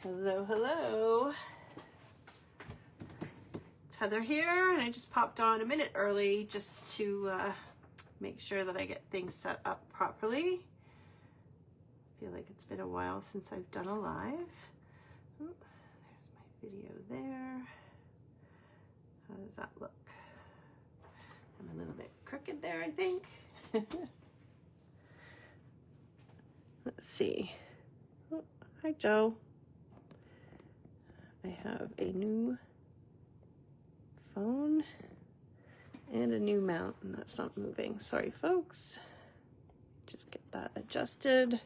Hello, hello. It's Heather here, and I just popped on a minute early just to make sure that I get things set up properly. I feel like it's been a while since I've done a live. Oh, there's my video there. How does that look? I'm a little bit crooked there, I think. Let's see. Oh, hi, Joe. I have a new phone and a new mount, and that's not moving. Sorry, folks. Just get that adjusted.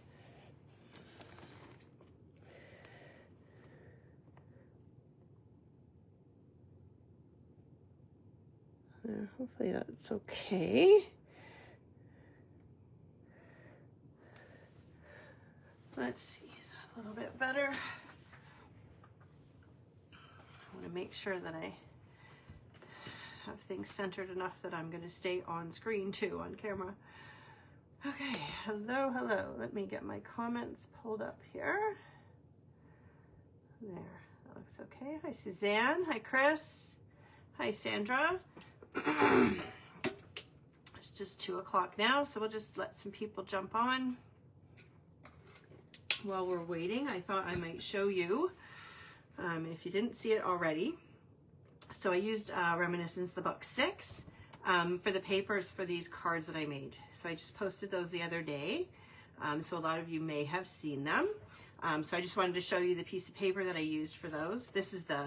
There, hopefully that's okay. Let's see, is that a little bit better? I want to make sure that I have things centered enough that I'm going to stay on screen too, on camera. Okay, hello, hello. Let me get my comments pulled up here. There, that looks okay. Hi, Suzanne. Hi, Chris. Hi, Sandra. It's just 2 o'clock now, so we'll just let some people jump on. While we're waiting, I thought I might show you, if you didn't see it already. So I used Reminiscence, the book 6, for the papers for these cards that I made. So I just posted those the other day. So a lot of you may have seen them. So I just wanted to show you the piece of paper that I used for those. This is the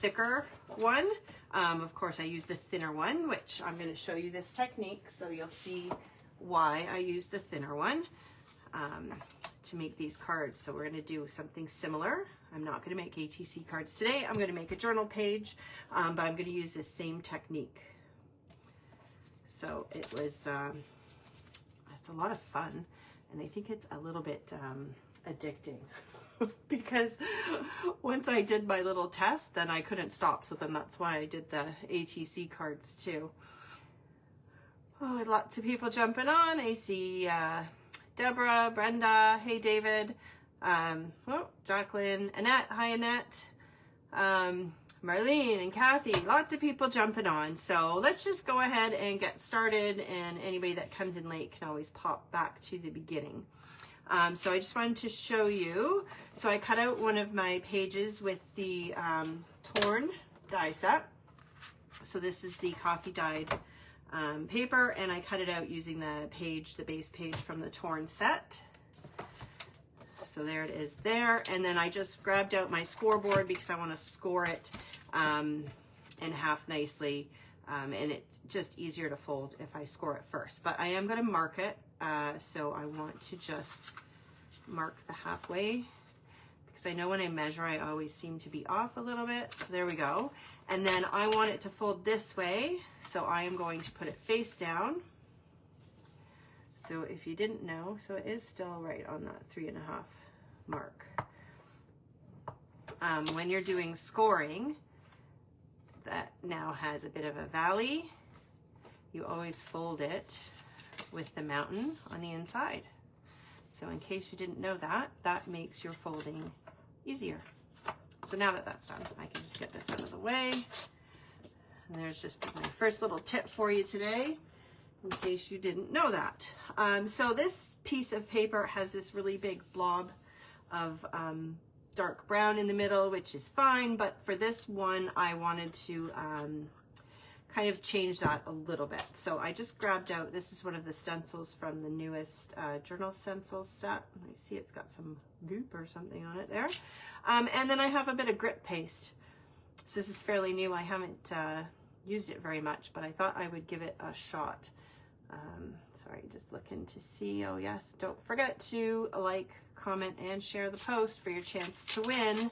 thicker one. Of course, I used the thinner one, which I'm going to show you this technique so you'll see why I used the thinner one to make these cards. So we're going to do something similar. I'm not going to make ATC cards today. I'm going to make a journal page, but I'm going to use this same technique. So it was, it's a lot of fun, and I think it's a little bit addicting because once I did my little test, then I couldn't stop. So then that's why I did the ATC cards too. Oh, lots of people jumping on. I see Deborah, Brenda, hey David, Jacqueline, Annette, hi Annette, Marlene and Kathy, lots of people jumping on. So let's just go ahead and get started, and anybody that comes in late can always pop back to the beginning. So I just wanted to show you, so I cut out one of my pages with the torn die set. So this is the coffee dyed paper, and I cut it out using the base page from the torn set. So there it is there. And then I just grabbed out my scoreboard because I want to score it in half nicely. And it's just easier to fold if I score it first. But I am going to mark it. So I want to just mark the halfway, because I know when I measure, I always seem to be off a little bit. So there we go. And then I want it to fold this way. So I am going to put it face down. So if you didn't know, so it is still right on that 3.5 mark. When you're doing scoring, that now has a bit of a valley. You always fold it with the mountain on the inside. So in case you didn't know that, that makes your folding easier. So now that that's done, I can just get this out of the way. And there's just my first little tip for you today, in case you didn't know that. So this piece of paper has this really big blob of dark brown in the middle, which is fine, but for this one, I wanted to kind of change that a little bit. So I just grabbed out, this is one of the stencils from the newest journal stencil set. I see it's got some goop or something on it there. And then I have a bit of grit paste. So this is fairly new. I haven't used it very much, but I thought I would give it a shot. Sorry, just looking to see. Oh yes, don't forget to like, comment, and share the post for your chance to win.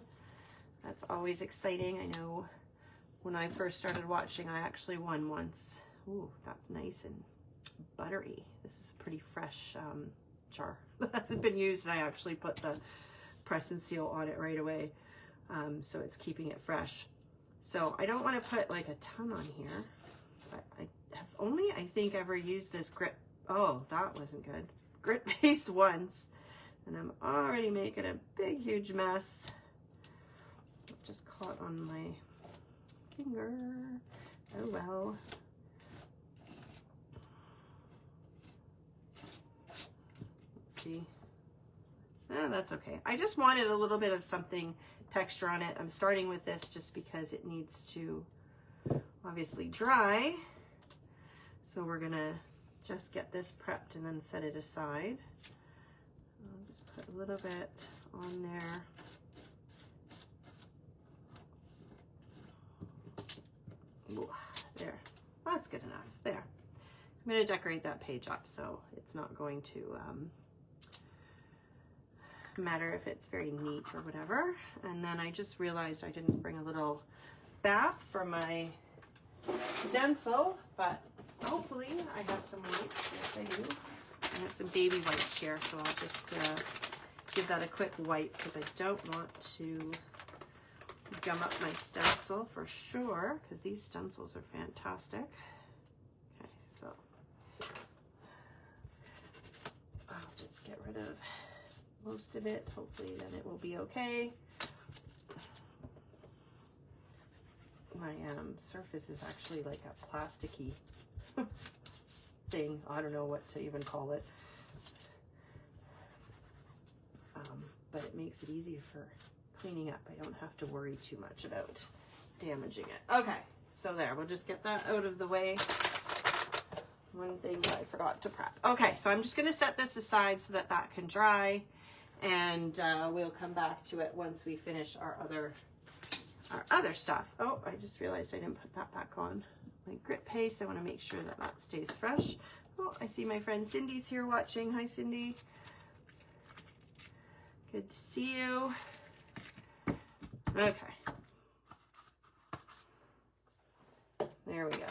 That's always exciting. I know when I first started watching, I actually won once. Ooh, that's nice and buttery. This is a pretty fresh jar that hasn't been used, and I actually put the press and seal on it right away. So it's keeping it fresh. So I don't want to put like a ton on here, but I have only, I think, ever used this grit. Oh, that wasn't good. Grit paste once. And I'm already making a big, huge mess. Just caught on my finger. Oh well. Let's see. That's okay. I just wanted a little bit of something texture on it. I'm starting with this just because it needs to obviously dry. So we're gonna just get this prepped and then set it aside. I'll just put a little bit on there. Ooh, there, that's good enough. There. I'm gonna decorate that page up so it's not going to matter if it's very neat or whatever. And then I just realized I didn't bring a little bath for my stencil, but hopefully I have some wipes. Yes, I do. I have some baby wipes here, so I'll just give that a quick wipe because I don't want to gum up my stencil for sure, because these stencils are fantastic. Okay, so I'll just get rid of most of it. Hopefully then it will be okay. My surface is actually like a plasticky thing. I don't know what to even call it. But it makes it easier for cleaning up. I don't have to worry too much about damaging it. Okay, so there, we'll just get that out of the way. One thing that I forgot to prep. Okay, so I'm just gonna set this aside so that that can dry, and we'll come back to it once we finish our other stuff. Oh, I just realized I didn't put that back on. My grit paste, I wanna make sure that that stays fresh. Oh, I see my friend Cindy's here watching. Hi, Cindy. Good to see you. Okay. There we go.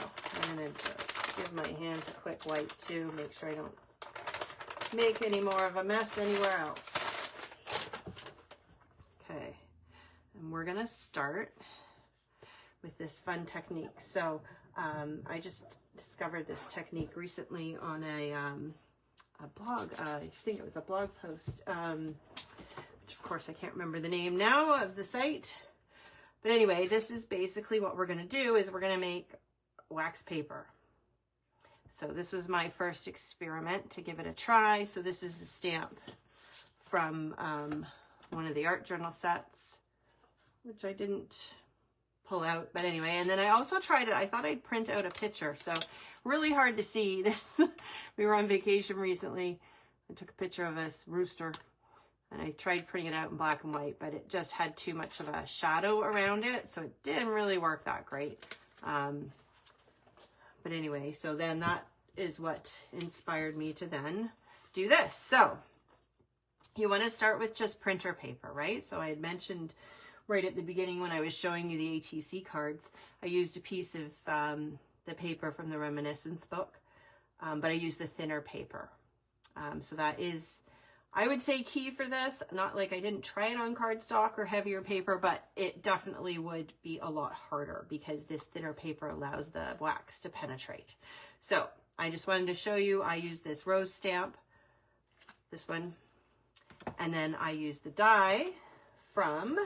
I'm gonna just give my hands a quick wipe too, make sure I don't make any more of a mess anywhere else. Okay, and we're gonna start with this fun technique. So I just discovered this technique recently on a blog. I think it was a blog post. Which of course I can't remember the name now of the site. But anyway, this is basically what we're gonna do is we're gonna make wax paper. So this was my first experiment to give it a try. So this is a stamp from one of the art journal sets, which I didn't pull out, but anyway. And then I also tried it, I thought I'd print out a picture. So really hard to see this. We were on vacation recently. I took a picture of this rooster. And I tried printing it out in black and white, but it just had too much of a shadow around it, so it didn't really work that great. But anyway, so then that is what inspired me to then do this. So you want to start with just printer paper, right? So I had mentioned right at the beginning when I was showing you the ATC cards, I used a piece of the paper from the Reminiscence book, but I used the thinner paper. So that is, I would say, key for this. Not like I didn't try it on cardstock or heavier paper, but it definitely would be a lot harder because this thinner paper allows the wax to penetrate. So I just wanted to show you, I use this rose stamp, this one, and then I use the die from,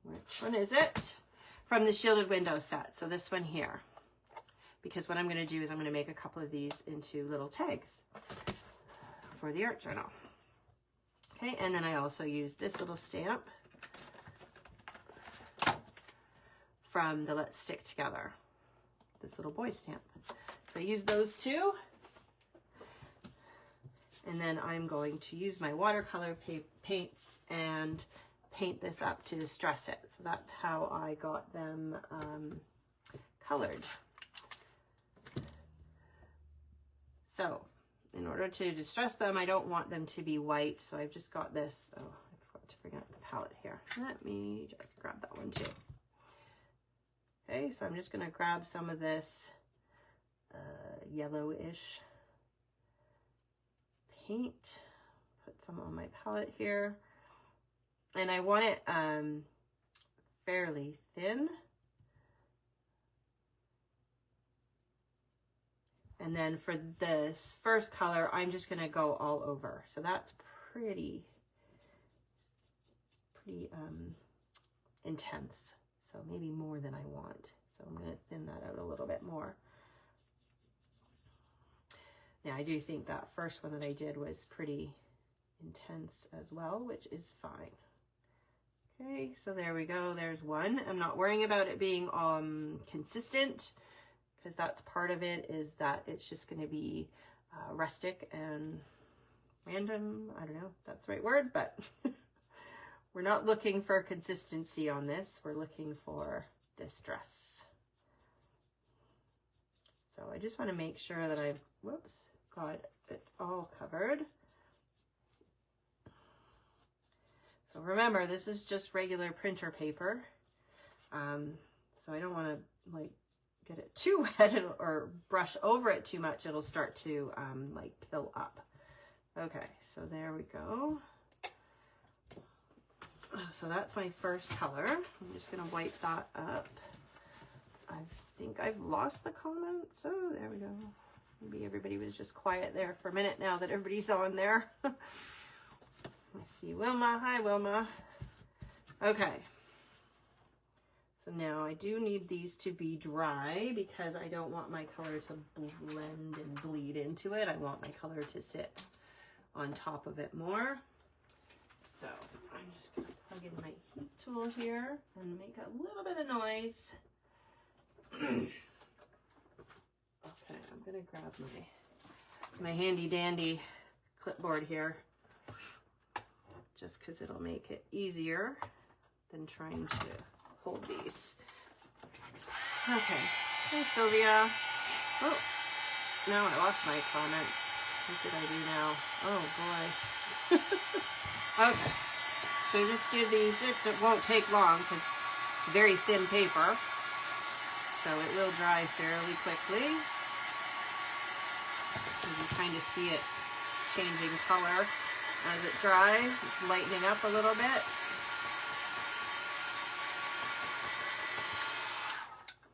which one is it? From the Shielded Window set. So this one here, because what I'm going to do is I'm going to make a couple of these into little tags for the art journal. Okay, and then I also use this little stamp from the Let's Stick Together, this little boy stamp. So I use those two, and then I'm going to use my watercolor paints and paint this up to distress it. So that's how I got them colored. So in order to distress them, I don't want them to be white, so I've just got this. Oh, I forgot to bring out the palette here. Let me just grab that one too. Okay, so I'm just gonna grab some of this yellowish paint, put some on my palette here, and I want it fairly thin. And then for this first color, I'm just gonna go all over. So that's pretty intense. So maybe more than I want. So I'm going to thin that out a little bit more. Now I do think that first one that I did was pretty intense as well, which is fine. Okay, so there we go. There's one. I'm not worrying about it being consistent, because that's part of it, is that it's just going to be rustic and random. I don't know if that's the right word, but we're not looking for consistency on this. We're looking for distress. So I just want to make sure that I've, whoops, got it all covered. So remember, this is just regular printer paper. So I don't want to like get it too wet or brush over it too much. It'll start to like pill up. Okay, so there we go. So that's my first color. I'm just gonna wipe that up. I think I've lost the comments. So there we go. Maybe everybody was just quiet there for a minute now that everybody's on there. I see Wilma. Hi, Wilma. Okay. So now I do need these to be dry because I don't want my color to blend and bleed into it. I want my color to sit on top of it more. So I'm just going to plug in my heat tool here and make a little bit of noise. Okay, I'm going to grab my handy dandy clipboard here, just because it'll make it easier than trying to hold these. Okay. Hey, Sylvia. Oh, no, I lost my comments. What did I do now? Oh, boy. Okay. So just give these, it won't take long because it's very thin paper. So it will dry fairly quickly. You can kind of see it changing color as it dries. It's lightening up a little bit.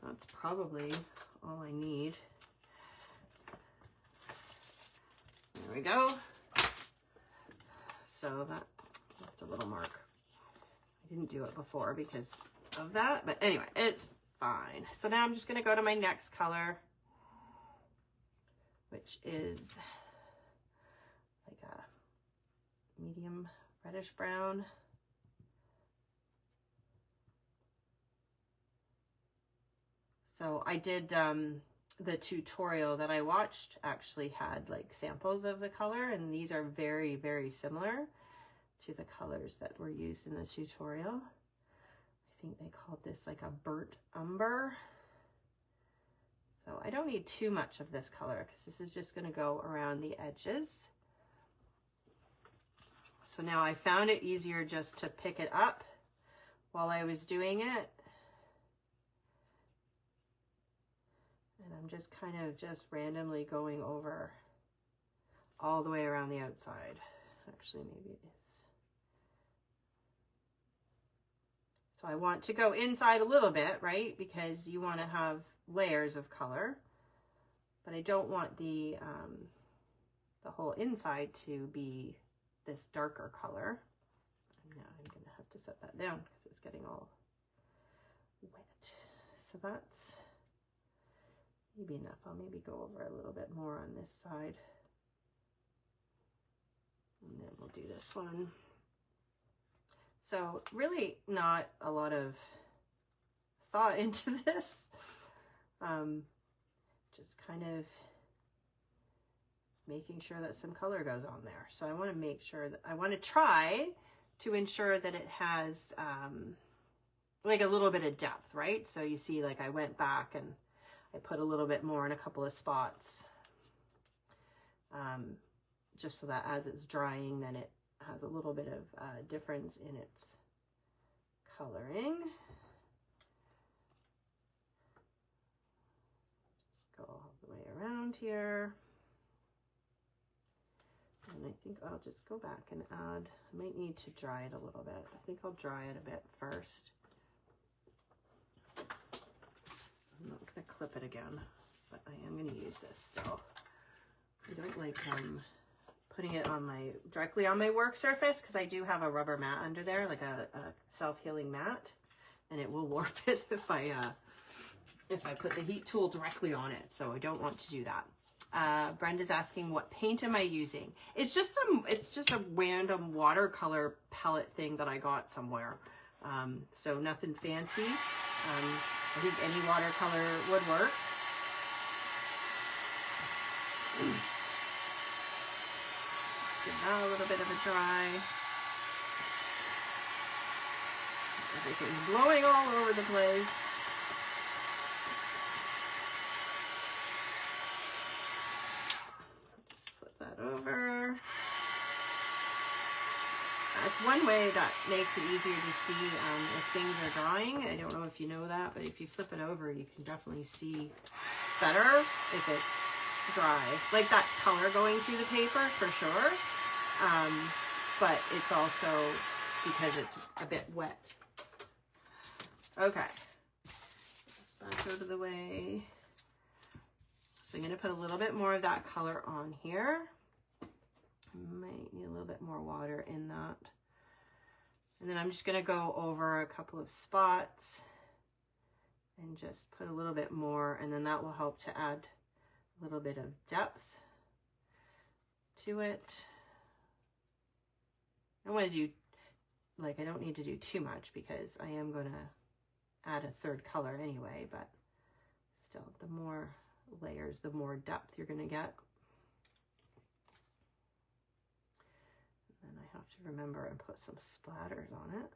That's probably all I need. There we go. So that left a little mark. I didn't do it before because of that, but anyway, it's fine. So now I'm just going to go to my next color, which is like a medium reddish brown. So I did, the tutorial that I watched actually had like samples of the color, and these are very, very similar to the colors that were used in the tutorial. I think they called this like a burnt umber. So I don't need too much of this color because this is just going to go around the edges. So now I found it easier just to pick it up while I was doing it. And I'm just kind of just randomly going over all the way around the outside. Actually, maybe it is. So I want to go inside a little bit, right? Because you want to have layers of color, but I don't want the whole inside to be this darker color. Now I'm going to have to set that down because it's getting all wet. So that's maybe enough. I'll maybe go over a little bit more on this side. And then we'll do this one. So really not a lot of thought into this. Just kind of making sure that some color goes on there. So I want to make sure that I want to try to ensure that it has like a little bit of depth, right? So you see, like I went back and I put a little bit more in a couple of spots, just so that as it's drying, then it has a little bit of difference in its coloring. Just go all the way around here. And I think I'll just go back and add, I might need to dry it a little bit. I think I'll dry it a bit first. I'm not going to clip it again, but I am going to use this still. I don't like putting it on directly on my work surface, because I do have a rubber mat under there, like a self-healing mat, and it will warp it if I put the heat tool directly on it. So I don't want to do that. Brenda's asking, what paint am I using? It's just a random watercolor palette thing that I got somewhere. So nothing fancy. I think any watercolor would work. Give that a little bit of a dry. Everything's blowing all over the place. Just put that over. That's one way that makes it easier to see if things are drying. I don't know if you know that, but if you flip it over, you can definitely see better if it's dry. Like, that's color going through the paper for sure. But it's also because it's a bit wet. Okay. This back out of the way. So I'm going to put a little bit more of that color on here. Might need a little bit more water in that. And then I'm just going to go over a couple of spots and just put a little bit more, and then that will help to add a little bit of depth to it. I want to do, like, I don't need to do too much because I am going to add a third color anyway, but still, the more layers, the more depth you're going to get. And I have to remember and put some splatters on it.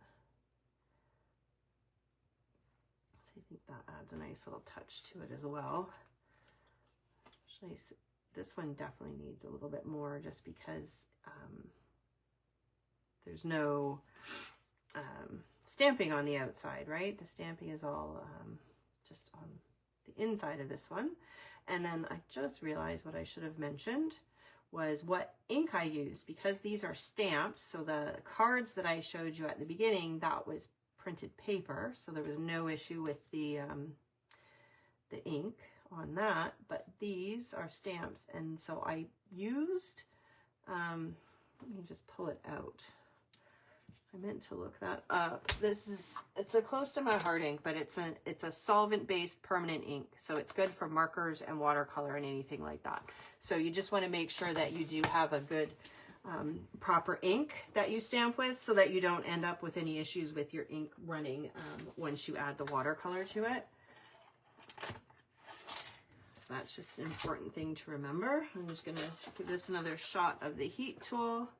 So I think that adds a nice little touch to it as well. Actually, this one definitely needs a little bit more just because there's no stamping on the outside, right? The stamping is all just on the inside of this one. And then I just realized what I should have mentioned was what ink I use, because these are stamps. So the cards that I showed you at the beginning, that was printed paper, so there was no issue with the ink on that, but these are stamps, and so I used, let me just pull it out. I meant to look that up. It's a close to my heart ink, but it's a solvent-based permanent ink, so it's good for markers and watercolor and anything like that. So you just want to make sure that you do have a good proper ink that you stamp with, so that you don't end up with any issues with your ink running once you add the watercolor to it. So that's just an important thing to remember. I'm just going to give this another shot of the heat tool.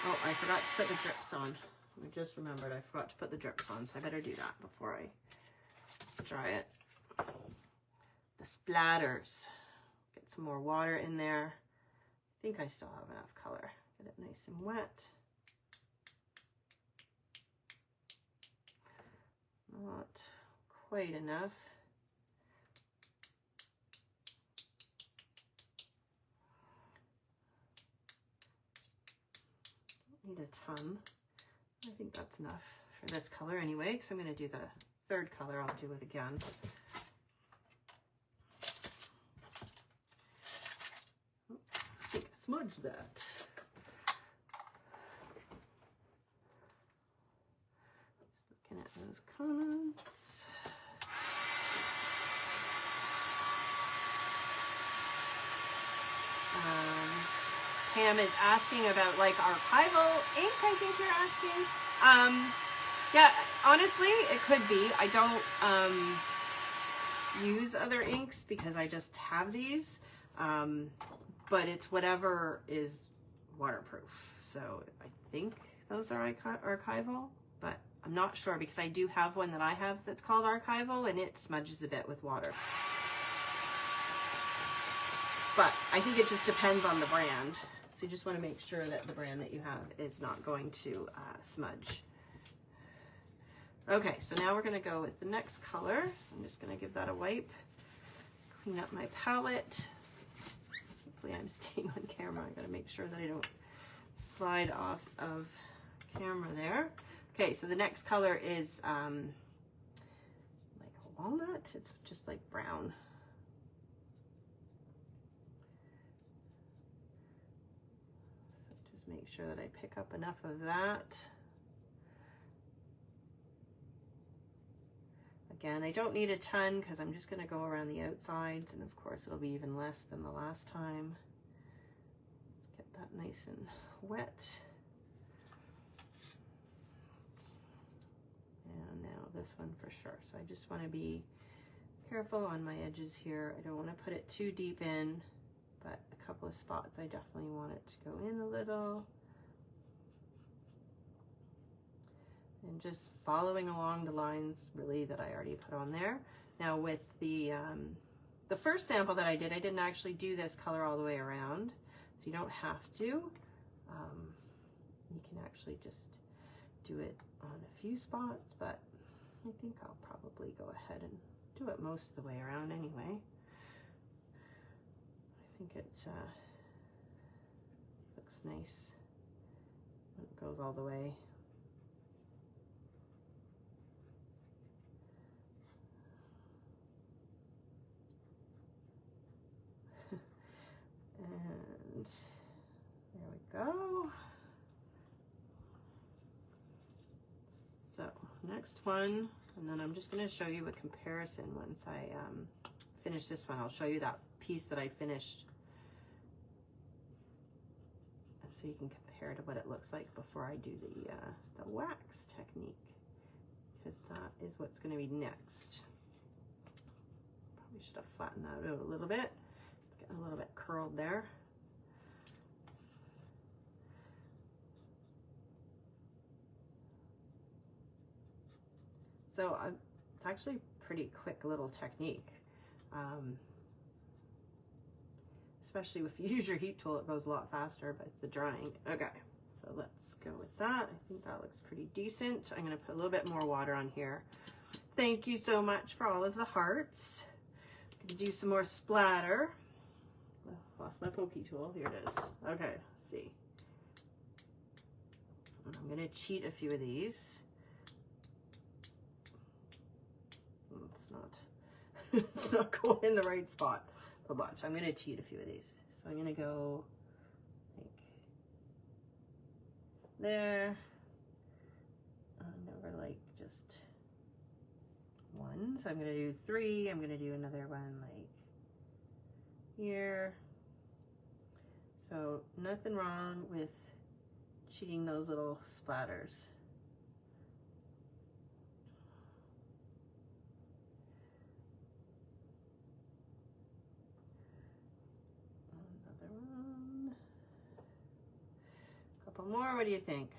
Oh, I forgot to put the drips on. I just remembered I forgot to put the drips on, so I better do that before I dry it. The splatters. Get some more water in there. I think I still have enough color. Get it nice and wet. Not quite enough. Don't need a ton. I think that's enough for this color anyway, because I'm going to do the third color. I'll do it again. I think I smudged that. Just looking at those comments. Pam is asking about like archival ink, I think you're asking. Yeah, honestly, it could be. I don't use other inks because I just have these, but it's whatever is waterproof. So I think those are archival, but I'm not sure because I do have one that I have that's called archival, and it smudges a bit with water. But I think it just depends on the brand. So you just want to make sure that the brand that you have is not going to smudge. Okay, so now we're going to go with the next color. So I'm just going to give that a wipe, clean up my palette. Hopefully I'm staying on camera. I got to make sure that I don't slide off of camera there. Okay, so the next color is like walnut. It's just like brown. So just make sure that I pick up enough of that. Again, I don't need a ton because I'm just going to go around the outsides, and of course it'll be even less than the last time. Let's get that nice and wet. And now this one for sure. So I just want to be careful on my edges here. I don't want to put it too deep in, but a couple of spots I definitely want it to go in a little. And just following along the lines really that I already put on there. Now with the first sample that I didn't actually do this color all the way around, so you don't have to. You can actually just do it on a few spots, but I think I'll probably go ahead and do it most of the way around anyway. I think it looks nice when it goes all the way. And there we go. So next one, and then I'm just going to show you a comparison once I finish this one. I'll show you that piece that I finished, and so you can compare to what it looks like before I do the wax technique, because that is what's going to be next. Probably should have flattened that out a little bit. It's getting a little bit curled there. So it's actually a pretty quick little technique. Especially if you use your heat tool, it goes a lot faster, but the drying. Okay, so let's go with that. I think that looks pretty decent. I'm gonna put a little bit more water on here. Thank you so much for all of the hearts. I'm gonna do some more splatter. Oh, lost my pokey tool, here it is. Okay, let's see. And I'm gonna cheat a few of these. It's not going in the right spot. But watch, I'm going to cheat a few of these. So I'm going to go like there, and over like just one. So I'm going to do 3. I'm going to do another one like here. So nothing wrong with cheating those little splatters. Couple more, what do you think?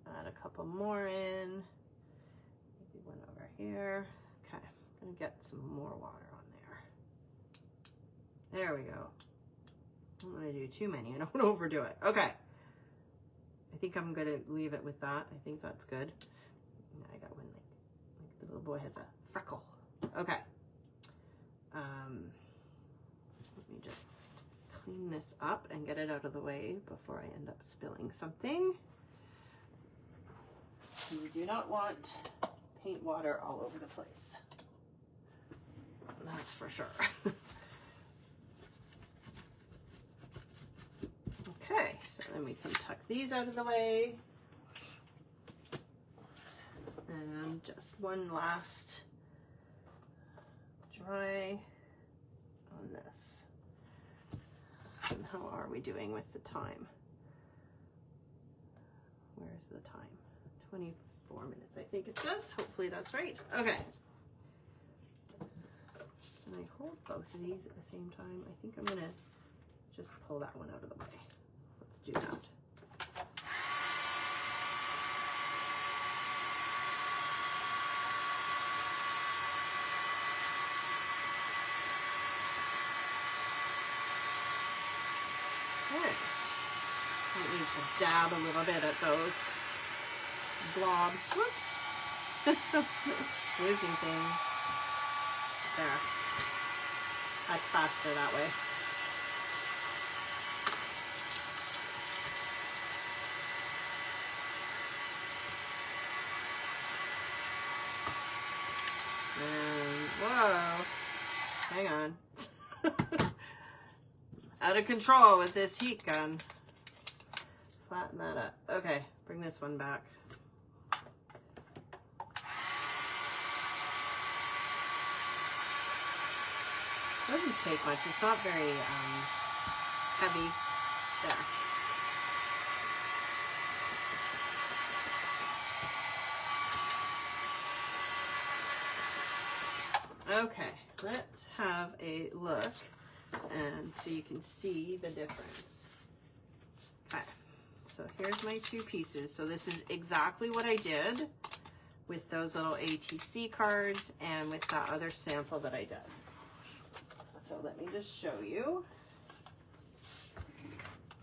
Add a couple more in, maybe one over here. Okay, I'm gonna get some more water on there. There we go. I don't want to do too many, I don't want to overdo it. Okay, I think I'm gonna leave it with that. I think that's good. I got one like the little boy has a freckle. Okay, let me just clean this up and get it out of the way before I end up spilling something. You do not want paint water all over the place. That's for sure. Okay, so then we can tuck these out of the way. And just one last dry on this. And how are we doing with the time? Where's the time? 24 minutes, I think it says. Hopefully that's right. Okay. Can I hold both of these at the same time? I think I'm gonna just pull that one out of the way. Let's do that. Might need to dab a little bit at those blobs. Whoops. Losing things. There. That's faster that way. And hang on. Out of control with this heat gun. Flatten that up. Okay, bring this one back. Doesn't take much. It's not very heavy. There. Okay, let's have a look and so you can see the difference. Okay, so here's my two pieces. So this is exactly what I did with those little ATC cards and with that other sample that I did. So let me just show you.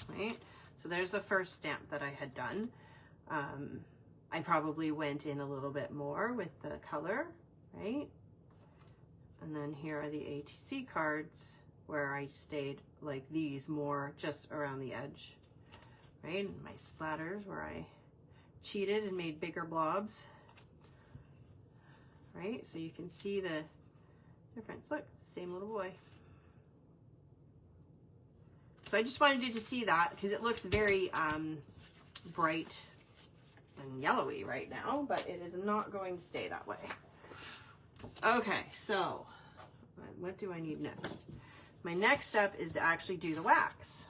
Right, so there's the first stamp that I had done. I probably went in a little bit more with the color, right? And then here are the ATC cards where I stayed like these more just around the edge, right? And my splatters where I cheated and made bigger blobs, right? So you can see the difference. Look, it's the same little boy. So I just wanted you to see that because it looks very bright and yellowy right now, but it is not going to stay that way. Okay, so what do I need next? My next step is to actually do the wax.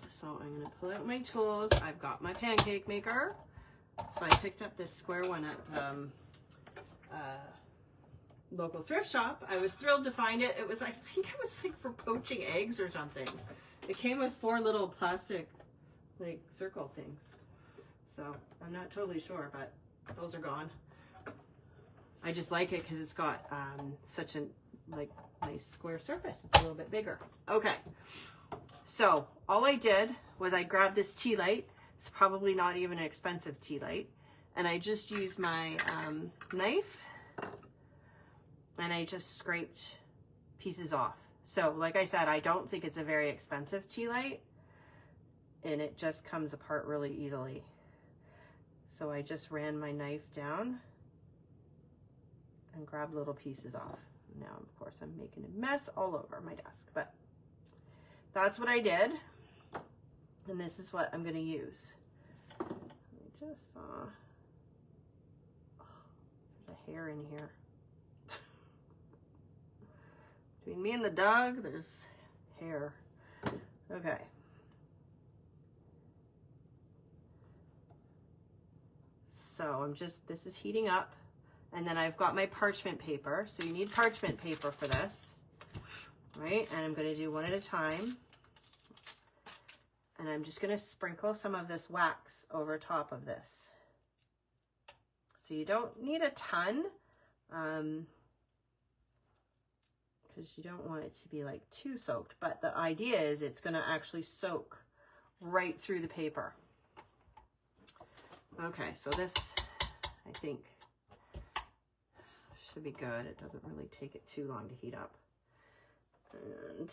So I'm going to pull out my tools. I've got my pancake maker. So I picked up this square one at local thrift shop. I was thrilled to find it. It was, I think it was like for poaching eggs or something. It came with 4 little plastic like circle things. So I'm not totally sure, but those are gone. I just like it because it's got such a like nice square surface. It's a little bit bigger. Okay, so all I did was I grabbed this tea light. It's probably not even an expensive tea light, and I just used my knife and I just scraped pieces off. So like I said, I don't think it's a very expensive tea light, and it just comes apart really easily. So I just ran my knife down and grabbed little pieces off. Now, of course, I'm making a mess all over my desk, but that's what I did. And this is what I'm going to use. I just saw, oh, there's a hair in here. Between me and the dog, there's hair. Okay. So I'm just, this is heating up. And then I've got my parchment paper. So you need parchment paper for this, right? And I'm going to do one at a time. And I'm just going to sprinkle some of this wax over top of this. So you don't need a ton, because you don't want it to be like too soaked. But the idea is it's going to actually soak right through the paper. Okay, so this, I think, should be good. It doesn't really take it too long to heat up. And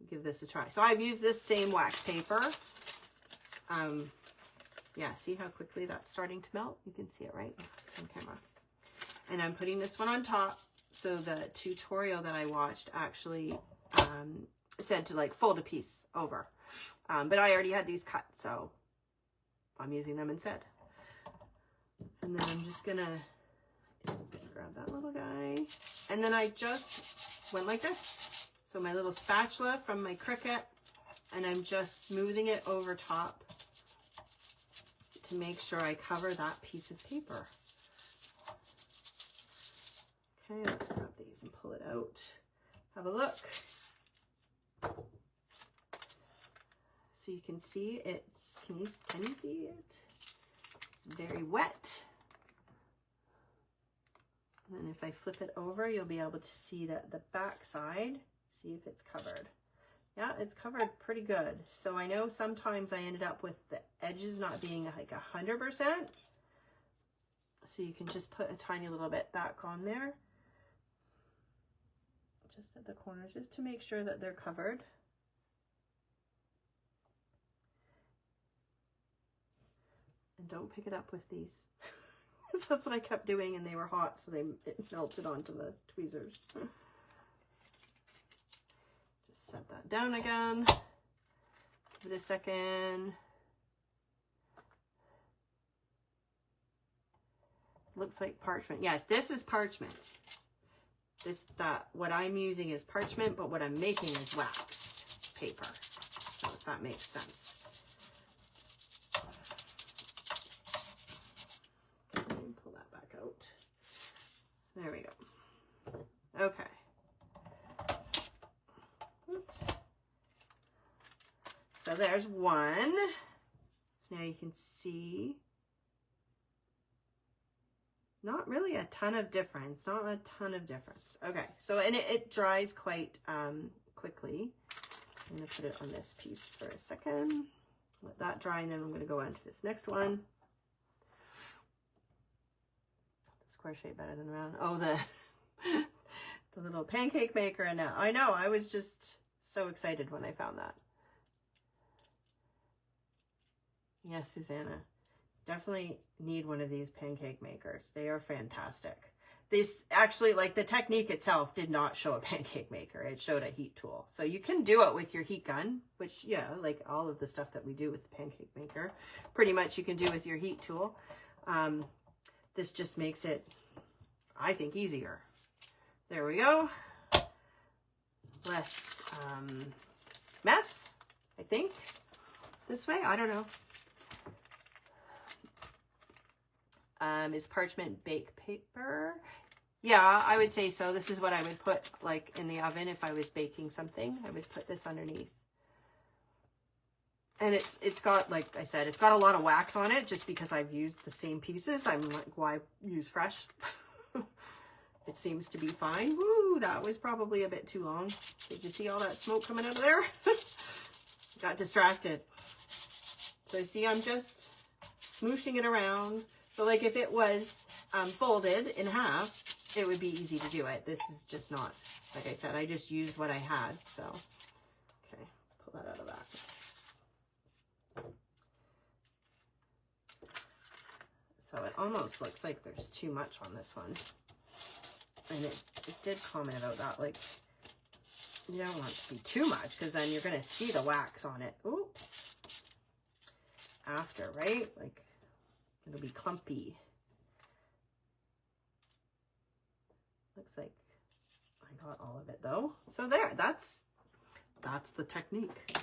give this a try. So I've used this same wax paper. Yeah, see how quickly that's starting to melt? You can see it, right? It's on camera. And I'm putting this one on top. So the tutorial that I watched actually said to like fold a piece over. But I already had these cut, so I'm using them instead. And then I'm just gonna grab that little guy. And then I just went like this. So my little spatula from my Cricut, and I'm just smoothing it over top to make sure I cover that piece of paper. Okay, let's grab these and pull it out. Have a look. So you can see it's, can you see it? It's very wet. And then if I flip it over, you'll be able to see that the back side, see if it's covered. Yeah, it's covered pretty good. So I know sometimes I ended up with the edges not being like 100%. So you can just put a tiny little bit back on there. Just at the corners, just to make sure that they're covered. And don't pick it up with these. Because that's what I kept doing, and they were hot, so it melted onto the tweezers. set that down again. Give it a second. Looks like parchment. Yes, this is parchment. What I'm using is parchment, but what I'm making is waxed paper. So if that makes sense. Let me pull that back out. There we go. Okay. Oops. So there's one. So now you can see. Not really a ton of difference, not a ton of difference. Okay, so, and it dries quite quickly. I'm gonna put it on this piece for a second. Let that dry, and then I'm gonna go on to this next one. The square shape better than the round. Oh, the little pancake maker, and now I know, I was just so excited when I found that. Yes, Susanna. Definitely need one of these pancake makers. They are fantastic. This actually, like the technique itself did not show a pancake maker. It showed a heat tool. So you can do it with your heat gun, which, yeah, like all of the stuff that we do with the pancake maker, pretty much you can do with your heat tool. This just makes it, I think, easier. There we go. Less mess, I think, this way. I don't know. Is parchment baked paper? Yeah, I would say so. This is what I would put like in the oven if I was baking something. I would put this underneath. And it's got, like I said, it's got a lot of wax on it just because I've used the same pieces. I'm like, why use fresh? It seems to be fine. Woo, that was probably a bit too long. Did you see all that smoke coming out of there? Got distracted. So see, I'm just smooshing it around. So like if it was folded in half, it would be easy to do it. This is just not, like I said, I just used what I had. So, okay, let's pull that out of that. So it almost looks like there's too much on this one. And it did comment about that, like, you don't want it to be too much because then you're going to see the wax on it. Oops. After, right? Like, it'll be clumpy. Looks like I got all of it though. So there, that's the technique.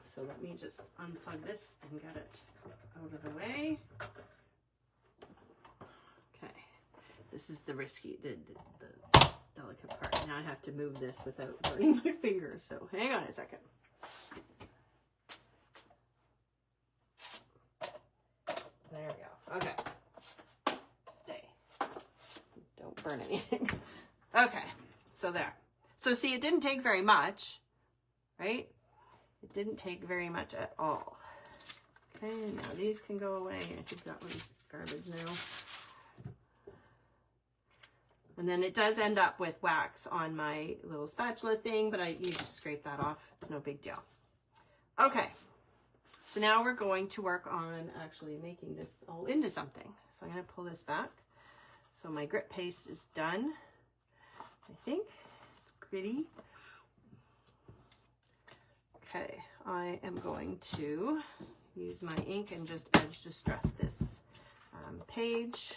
So let me just unplug this and get it out of the way. Okay, this is the risky, the delicate part. Now I have to move this without burning my fingers. So hang on a second. There we go. Okay. Stay. Don't burn anything. Okay. So there. So see, it didn't take very much, right? It didn't take very much at all. Okay, now these can go away. I think that one's garbage now. And then it does end up with wax on my little spatula thing, but you just scrape that off. It's no big deal. Okay. So now we're going to work on actually making this all into something. So I'm going to pull this back. So my grit paste is done. I think it's gritty. Okay, I am going to use my ink and just edge distress this page.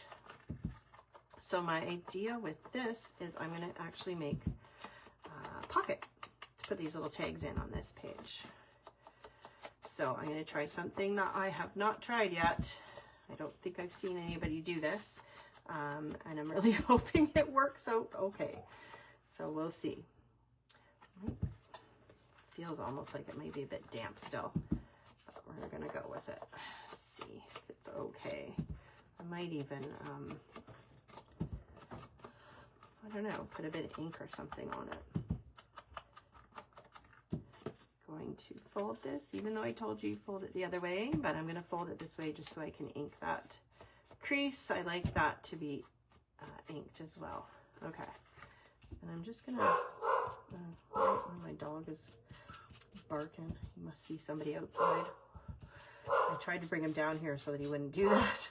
So my idea with this is I'm going to actually make a pocket to put these little tags in on this page. So I'm going to try something that I have not tried yet. I don't think I've seen anybody do this. And I'm really hoping it works out okay. So we'll see. Feels almost like it may be a bit damp still, but we're going to go with it. Let's see if it's okay. I might even, I don't know, put a bit of ink or something on it. Going to fold this, even though I told you fold it the other way, but I'm going to fold it this way just so I can ink that crease. I like that to be inked as well. Okay, and I'm just gonna my dog is barking. He must see somebody outside. I tried to bring him down here so that he wouldn't do that.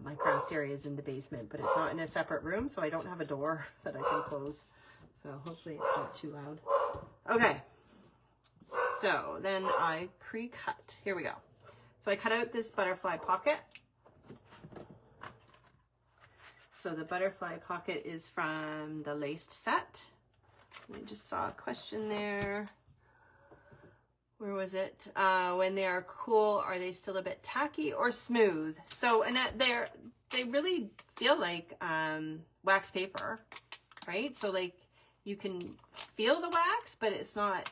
My craft area is in the basement, but it's not in a separate room, so I don't have a door that I can close. so hopefully it's not too loud. Okay, so then I pre-cut. Here we go. So I cut out this butterfly pocket. So the butterfly pocket is from the laced set. I just saw a question there. Where was it? When they are cool, are they still a bit tacky or smooth? So Annette, they really feel like wax paper, right? So like you can feel the wax, but it's not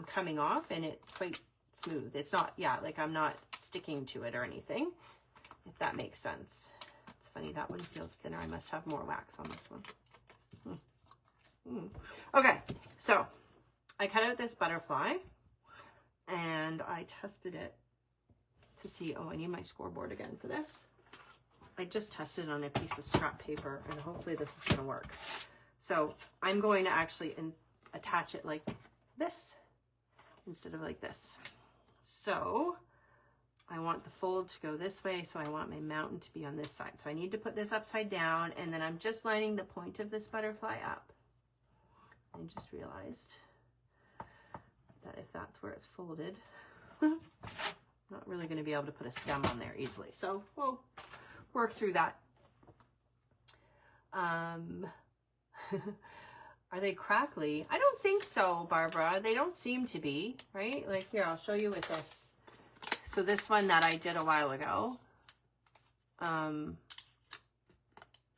coming off, and it's quite smooth. It's not, yeah, like I'm not sticking to it or anything, if that makes sense. It's funny, that one feels thinner. I must have more wax on this one. Okay, so I cut out this butterfly and I tested it to see, oh, I need my scoreboard again for this. I just tested on a piece of scrap paper, and hopefully this is going to work. So I'm going to actually attach it like this instead of like this. So I want the fold to go this way, so I want my mountain to be on this side. So I need to put this upside down, and then I'm just lining the point of this butterfly up. I just realized that if that's where it's folded, I'm not really going to be able to put a stem on there easily. So we'll work through that. Are they crackly? I don't think so, Barbara. They don't seem to be, right? Like here, I'll show you with this. So this one that I did a while ago,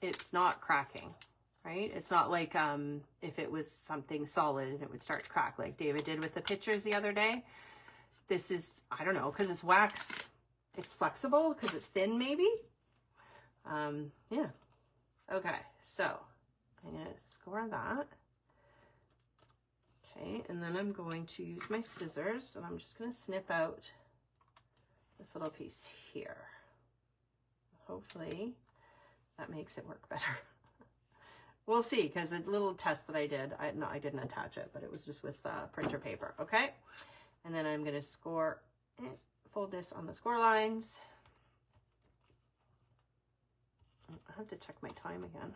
it's not cracking, right? It's not like if it was something solid and it would start to crack like David did with the pictures the other day. This is, I don't know, because it's wax, it's flexible, because it's thin maybe. Yeah. Okay, so I'm going to score that. Okay, and then I'm going to use my scissors, and I'm just going to snip out this little piece here. Hopefully that makes it work better. We'll see, because the little test that I did, I didn't attach it, but it was just with printer paper, okay? And then I'm going to score, fold this on the score lines. I have to check my time again.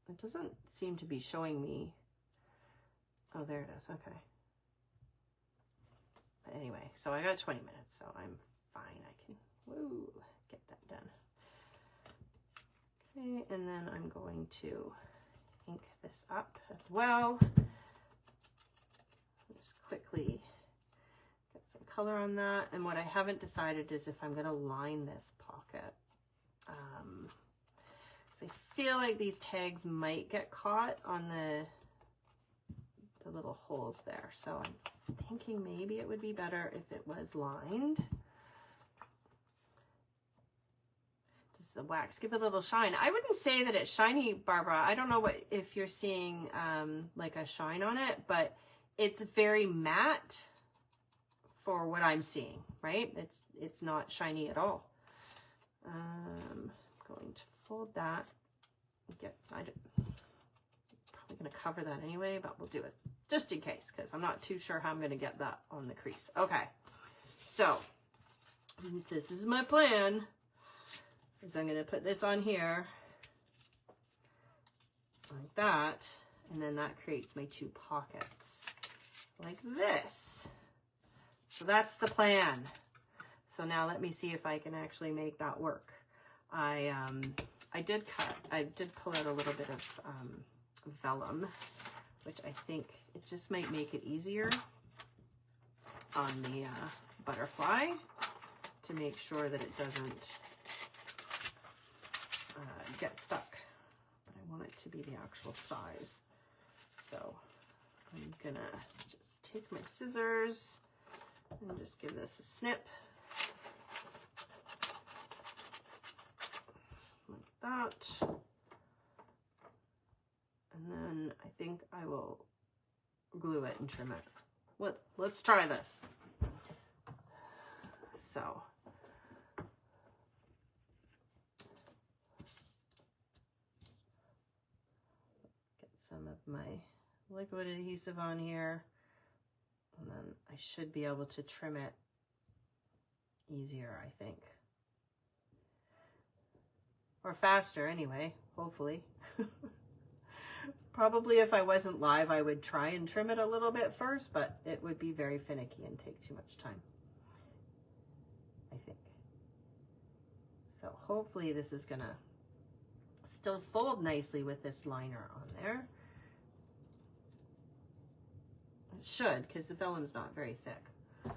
It doesn't seem to be showing me. Oh, there it is, okay. But anyway, so I got 20 minutes, so I'm fine. I can, woo, get that done. Okay, and then I'm going to ink this up as well. Just quickly get some color on that. And what I haven't decided is if I'm going to line this pocket. I feel like these tags might get caught on the little holes there. So I'm thinking maybe it would be better if it was lined. Does the wax give a little shine? I wouldn't say that it's shiny, Barbara. I don't know if you're seeing like a shine on it, but it's very matte for what I'm seeing, right? It's not shiny at all. I'm going to fold that. I'm probably going to cover that anyway, but we'll do it just in case, because I'm not too sure how I'm going to get that on the crease. Okay, so this is my plan. Is I'm going to put this on here like that, and then that creates my two pockets like this. So that's the plan. So now let me see if I can actually make that work. I did pull out a little bit of vellum, which I think it just might make it easier on the butterfly to make sure that it doesn't get stuck. But I want it to be the actual size. So I'm gonna just take my scissors and just give this a snip. That, and then I think I will glue it and trim it. Let's try this. So get some of my liquid adhesive on here, and then I should be able to trim it easier, I think. Or faster anyway, hopefully. Probably if I wasn't live, I would try and trim it a little bit first, but it would be very finicky and take too much time, I think. So hopefully this is gonna still fold nicely with this liner on there. It should, because the vellum's not very thick. Okay,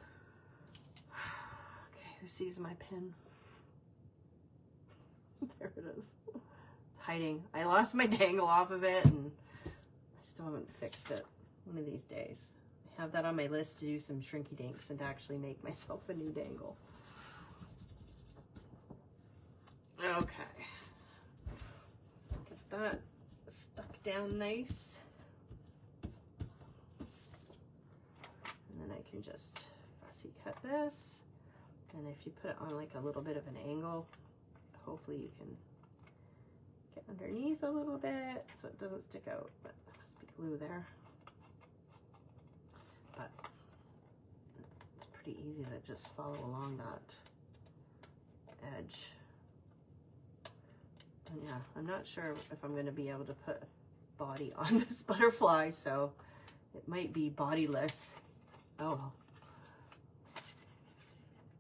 who sees my pin? There it is. It's hiding. I lost my dangle off of it and I still haven't fixed it. One of these days. I have that on my list to do some shrinky dinks and to actually make myself a new dangle. Okay. Get that stuck down nice. And then I can just fussy cut this. And if you put it on like a little bit of an angle, hopefully you can get underneath a little bit so it doesn't stick out, but there must be glue there. But it's pretty easy to just follow along that edge. And yeah, I'm not sure if I'm going to be able to put body on this butterfly, so it might be bodiless. Oh.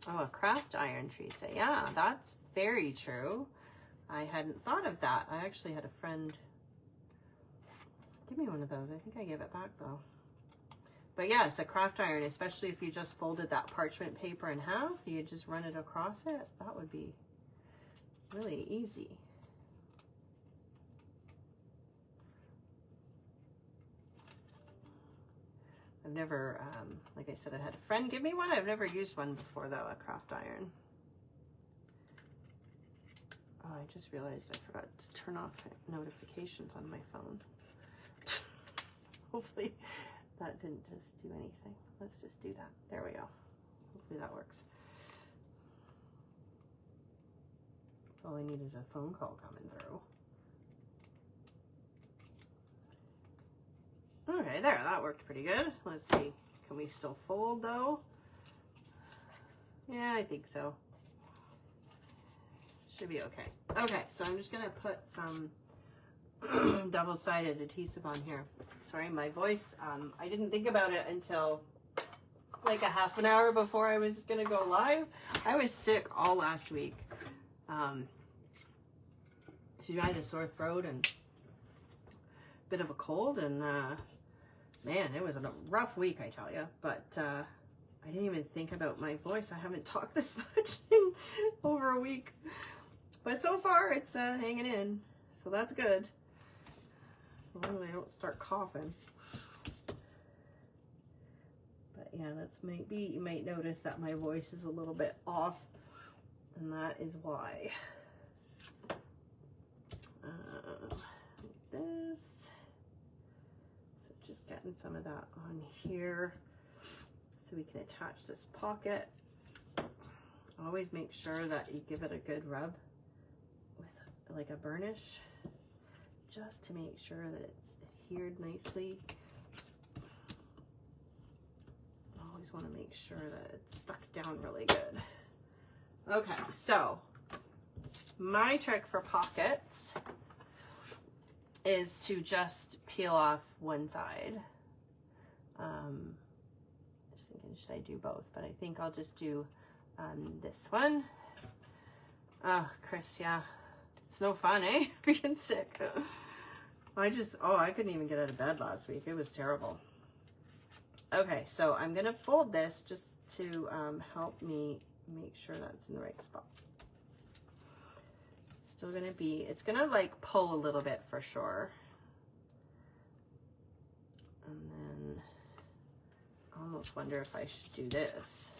Oh, a craft iron, Teresa. Yeah, that's very true. I hadn't thought of that. I actually had a friend give me one of those. I think I gave it back though. But yes, a craft iron, especially if you just folded that parchment paper in half, you just run it across it. That would be really easy. I've never, like I said, I had a friend give me one. I've never used one before though, a craft iron. Oh, I just realized I forgot to turn off notifications on my phone. Hopefully that didn't just do anything. Let's just do that. There we go. Hopefully that works. All I need is a phone call coming through. Okay, there, that worked pretty good. Let's see, can we still fold though? Yeah, I think so. Should be okay. Okay, so I'm just gonna put some double-sided adhesive on here. Sorry, my voice, I didn't think about it until like a half an hour before I was gonna go live. I was sick all last week. So I had a sore throat and a bit of a cold, and man, it was a rough week, I tell you. But I didn't even think about my voice. I haven't talked this much in over a week. But so far, it's hanging in. So that's good. As long as I don't start coughing. But yeah, that's maybe, you might notice that my voice is a little bit off. And that is why. Like this. So just getting some of that on here so we can attach this pocket. Always make sure that you give it a good rub with like a burnish, just to make sure that it's adhered nicely. Always want to make sure that it's stuck down really good. Okay, so my trick for pockets is to just peel off one side. Just thinking, should I do both? But I think I'll just do this one. Oh, Chris, yeah. It's no fun, eh? Being sick. I couldn't even get out of bed last week. It was terrible. Okay, so I'm gonna fold this just to help me make sure that's in the right spot. Still gonna be, it's gonna like pull a little bit for sure. And then I almost wonder if I should do this.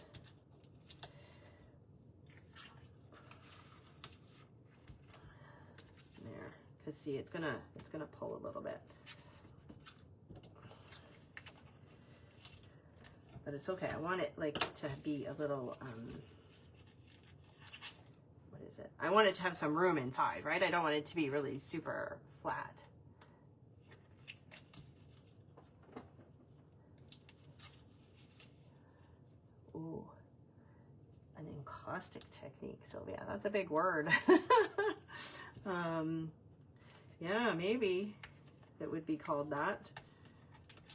There, cause see, it's gonna pull a little bit. But it's okay. I want it like to be a little, what is it? I want it to have some room inside, right? I don't want it to be really super flat. Ooh, an encaustic technique, Sylvia. That's a big word. Yeah, maybe. it would be called that.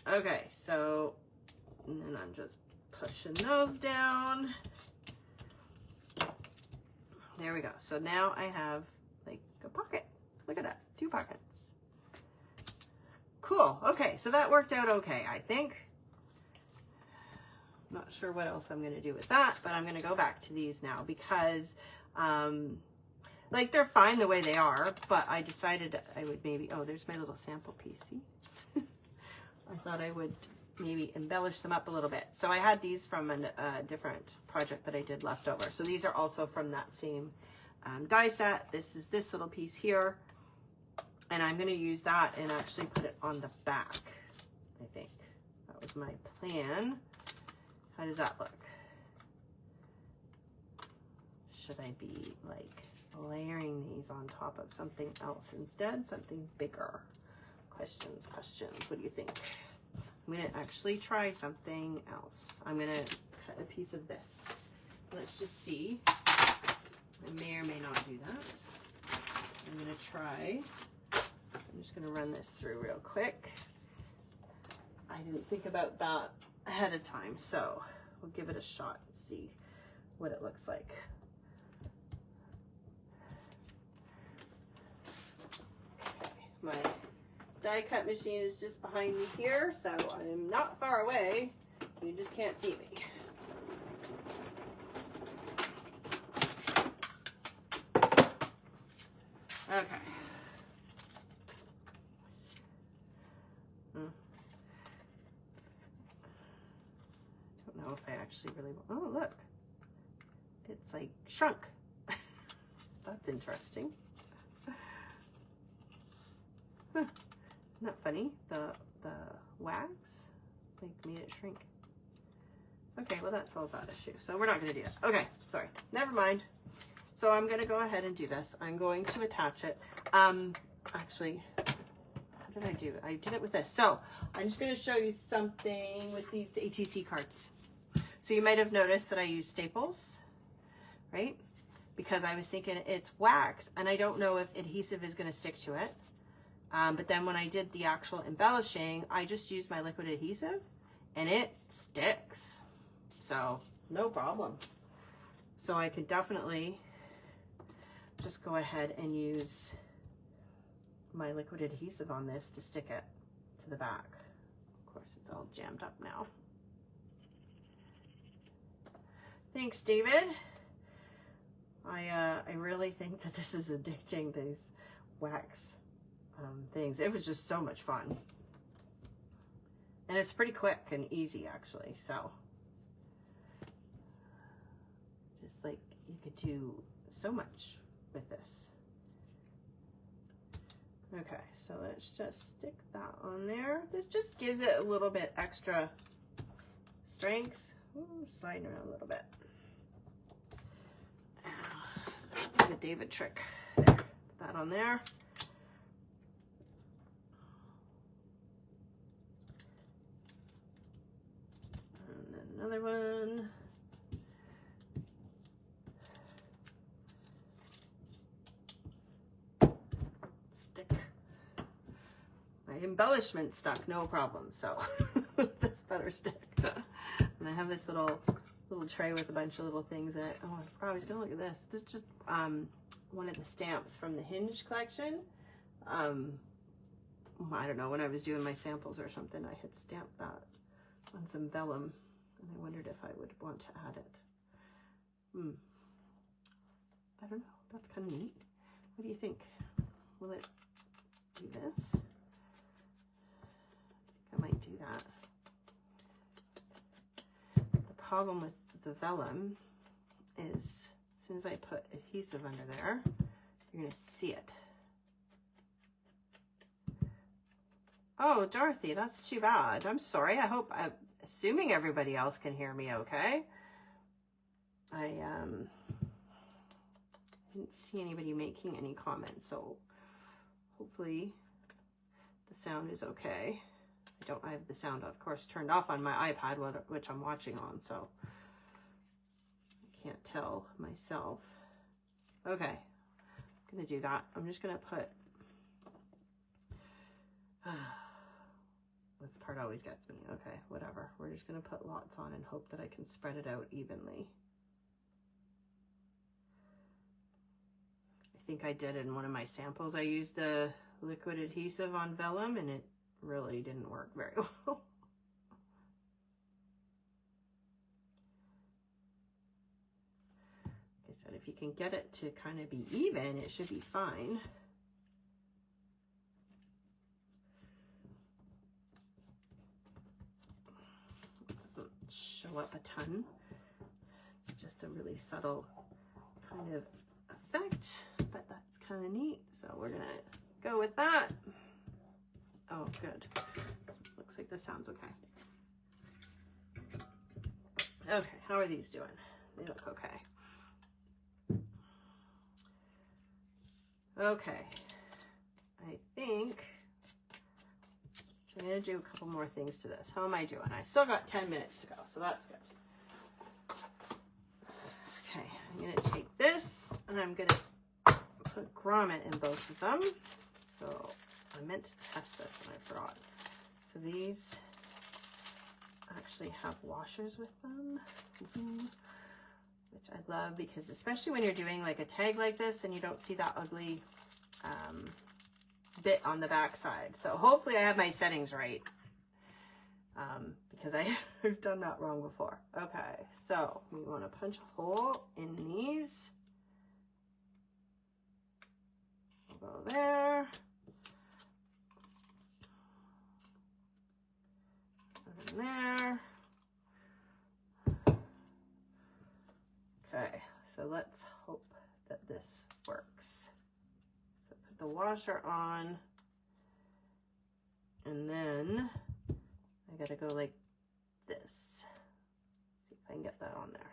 Okay, so, and then I'm just pushing those down. There we go. So now I have like a pocket. Look at that, 2 pockets. Cool. Okay, so that worked out okay, I think. Not sure what else I'm going to do with that, but I'm going to go back to these now because like they're fine the way they are, but I decided I would maybe, oh, there's my little sample piece. See? I thought I would maybe embellish them up a little bit. So I had these from a different project that I did left over. So these are also from that same die set. This is this little piece here. And I'm going to use that and actually put it on the back, I think. That was my plan. How does that look? Should I be like layering these on top of something else instead? Something bigger? Questions, questions. What do you think? I'm going to actually try something else. I'm going to cut a piece of this. Let's just see. I may or may not do that. I'm going to try. So I'm just going to run this through real quick. I didn't think about that ahead of time, so we'll give it a shot and see what it looks like. Okay, my die cut machine is just behind me here, so I'm not far away. You just can't see me. Okay. Don't know if I actually really want, oh look, it's like shrunk. That's interesting. Huh. Not funny, the wax like made it shrink. Okay, well that solves that issue, so we're not going to do that. Okay, sorry, never mind. So I'm going to go ahead and do this. I'm going to attach it. Actually, how did I do it? I did it with this. So I'm just going to show you something with these ATC cards. So you might have noticed that I use staples, right? Because I was thinking it's wax and I don't know if adhesive is going to stick to it. But then when I did the actual embellishing, I just used my liquid adhesive and it sticks. So no problem. So I could definitely just go ahead and use my liquid adhesive on this to stick it to the back. Of course, it's all jammed up now. Thanks, David. I really think that this is addicting, these wax things. It was just so much fun. And it's pretty quick and easy, actually. So just like you could do so much with this. Okay, so let's just stick that on there. This just gives it a little bit extra strength. Ooh, sliding around a little bit. The David trick. There, put that on there. And then another one. Stick. My embellishment stuck, no problem. So this better stick. And I have this little tray with a bunch of little things that, oh, I forgot I was gonna look at this. This is just one of the stamps from the Hinge collection. I don't know, when I was doing my samples or something, I had stamped that on some vellum, and I wondered if I would want to add it. I don't know, that's kind of neat. What do you think? Will it do this? I think I might do that. The problem with the vellum is as soon as I put adhesive under there, you're going to see it. Oh, Dorothy, that's too bad. I'm sorry. I'm assuming everybody else can hear me okay. I didn't see anybody making any comments, so hopefully the sound is okay. I have the sound, of course, turned off on my iPad, which I'm watching on, so I can't tell myself. Okay, I'm gonna do that. I'm just gonna put This part always gets me. Okay, whatever. We're just going to put lots on and hope that I can spread it out evenly. I think I did in one of my samples. I used the liquid adhesive on vellum and it really didn't work very well. Like I said, if you can get it to kind of be even, it should be fine. Show up a ton. It's just a really subtle kind of effect, but that's kind of neat. So we're gonna go with that. Oh, good. Looks like this sounds okay. Okay, how are these doing? They look okay. Okay, I think I'm gonna do a couple more things to this. How am I doing? I still got 10 minutes to go, so that's good. Okay, I'm gonna take this and I'm gonna put grommet in both of them. So I meant to test this and I forgot. So these actually have washers with them, which I love because especially when you're doing like a tag like this and you don't see that ugly bit on the back side. So hopefully I have my settings right because I've done that wrong before. Okay, so we want to punch a hole in these. We'll go there. Put in there. Okay, so let's hope that this works. So put the washer on, and then I gotta go like this. See if I can get that on there.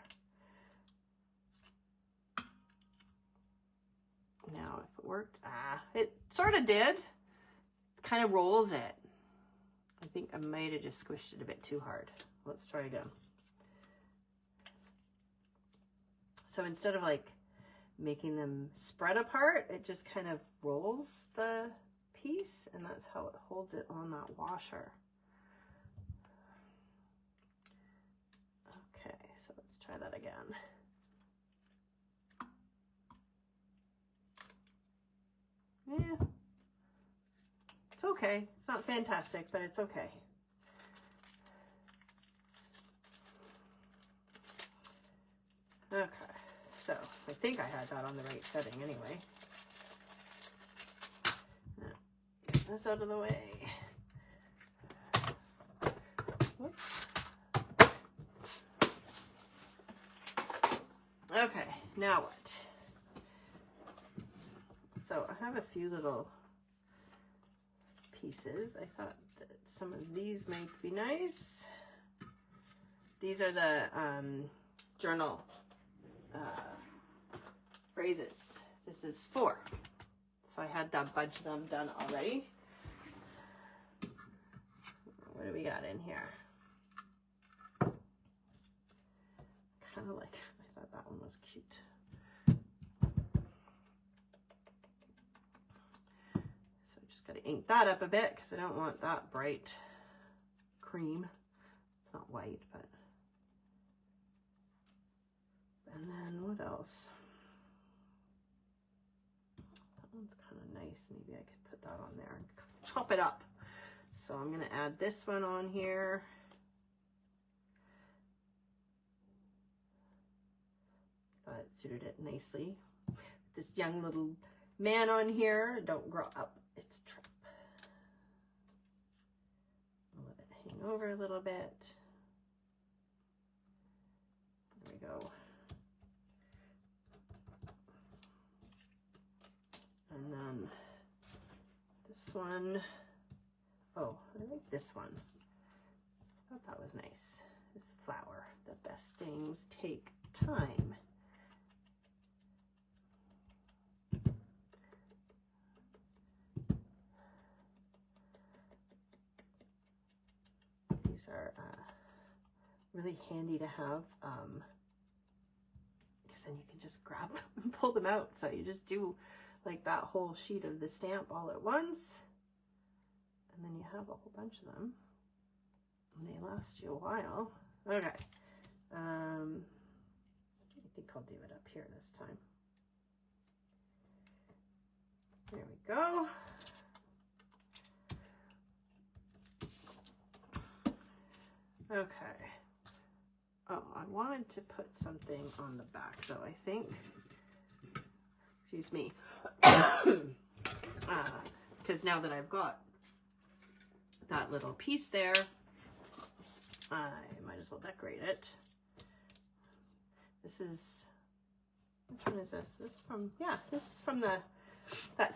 Now, if it worked, it sort of did. It kind of rolls it. I think I might have just squished it a bit too hard. Let's try again. So instead of making them spread apart, it just kind of rolls the piece, and that's how it holds it on that washer. Okay, so let's try that again. Yeah, it's okay. It's not fantastic, but it's okay. Okay, so I think I had that on the right setting anyway. Get this out of the way. Whoops. Okay, now what? So I have a few little pieces. I thought that some of these might be nice. These are the journal phrases. This is 4. So I had that bunch of them done already. What do we got in here? Kind of like, I thought that one was cute. Got to ink that up a bit because I don't want that bright cream. It's not white, but. And then what else? That one's kind of nice. Maybe I could put that on there and chop it up. So I'm going to add this one on here. Thought it suited it nicely. This young little man on here, don't grow up. It's a trip. I'll let it hang over a little bit. There we go. And then this one. Oh, I like this one. I thought that was nice. This flower. The best things take time. These are really handy to have because then you can just grab them and pull them out. So you just do like that whole sheet of the stamp all at once, and then you have a whole bunch of them. They last you a while. Okay. I think I'll do it up here this time. There we go. Okay. Oh, I wanted to put something on the back though, I think. Excuse me. Because now that I've got that little piece there, I might as well decorate it. This is, which one is this? This is from, yeah, this is from that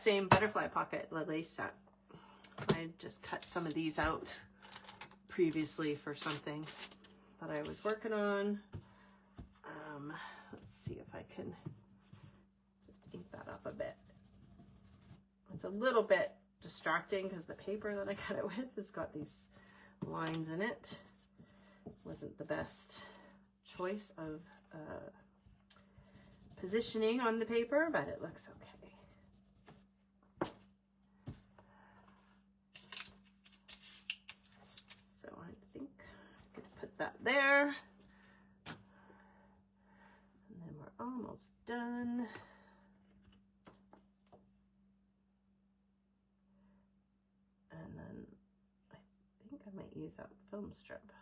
same butterfly pocket lace set. I just cut some of these out previously for something that I was working on. Let's see if I can just ink that up a bit. It's a little bit distracting because the paper that I cut it with has got these lines in it. Wasn't the best choice of positioning on the paper, but it looks okay. So I think I'm going to put that there. And then we're almost done. And then I think I might use that film strip.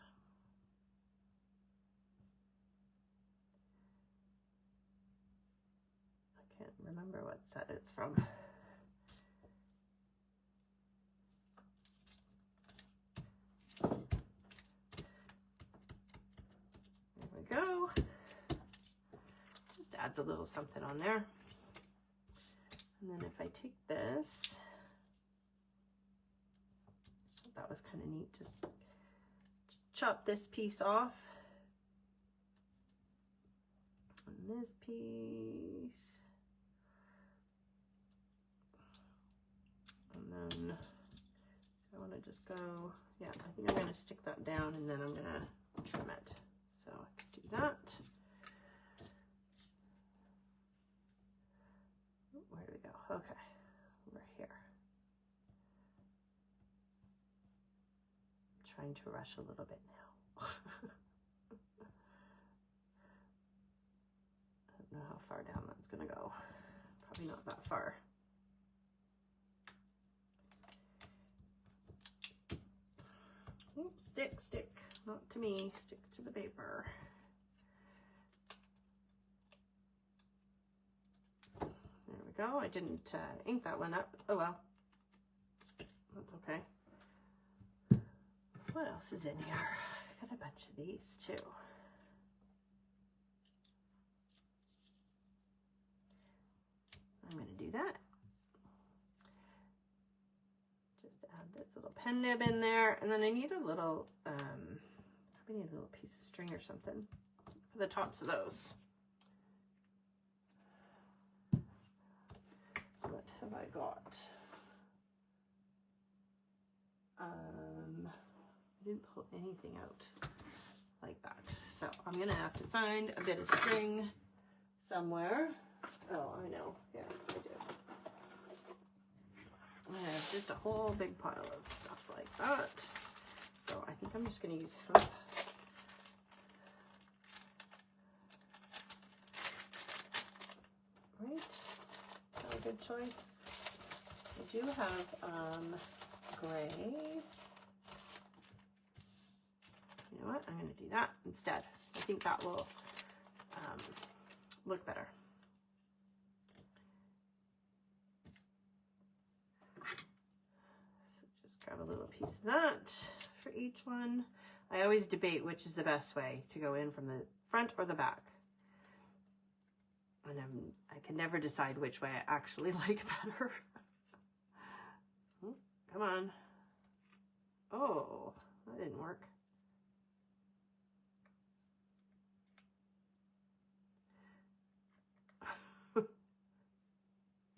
I can't remember what set it's from. There we go. Just adds a little something on there. And then if I take this, so that was kind of neat, just chop this piece off. And this piece. And then I want to just go, yeah, I think I'm going to stick that down and then I'm going to trim it. So I can do that. Where do we go? Okay, over here. I'm trying to rush a little bit now. I don't know how far down that's going to go. Probably not that far. Oops, stick, not to me, stick to the paper. There we go. I didn't ink that one up. Oh well, that's okay. What else is in here? I got a bunch of these too. I'm going to do that. This little pen nib in there, and then I need a little I need a little piece of string or something for the tops of those. What have I got? I didn't pull anything out like that, so I'm gonna have to find a bit of string somewhere. Oh, I know, yeah, I do. I have just a whole big pile of stuff like that. So I think I'm just going to use hemp. Right? Is that a good choice? I do have gray. You know what? I'm going to do that instead. I think that will look better. Grab a little piece of that for each one. I always debate which is the best way to go in, from the front or the back. And I can never decide which way I actually like better. Come on. Oh, that didn't work.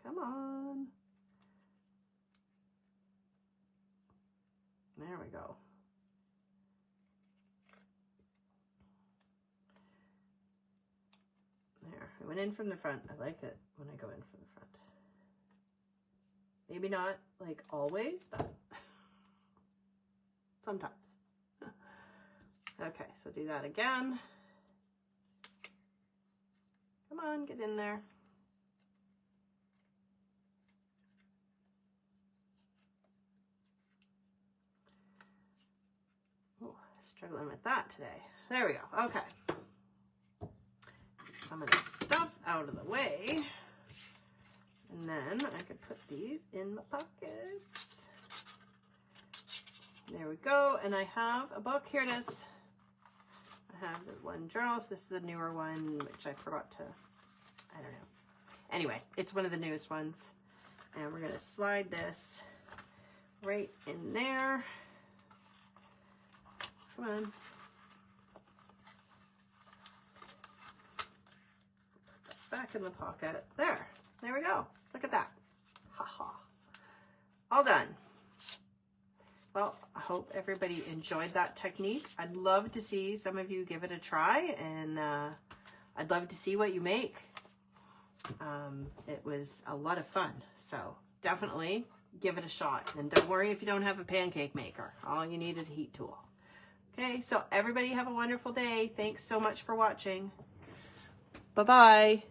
Come on. There we go. There, I went in from the front. I like it when I go in from the front. Maybe not like always, but sometimes. Okay, so do that again. Come on, get in there. Oh, struggling with that today. There we go. Okay. Get some of this stuff out of the way. And then I could put these in my pockets. There we go. And I have a book. Here it is. I have the one journal. So this is the newer one, which I forgot to, I don't know. Anyway, it's one of the newest ones. And we're going to slide this right in there. Come on. Put that back in the pocket. There. There we go. Look at that. Ha ha. All done. Well, I hope everybody enjoyed that technique. I'd love to see some of you give it a try, and I'd love to see what you make. It was a lot of fun, so definitely give it a shot. And don't worry if you don't have a pancake maker. All you need is a heat tool. Okay, so everybody have a wonderful day. Thanks so much for watching. Bye-bye.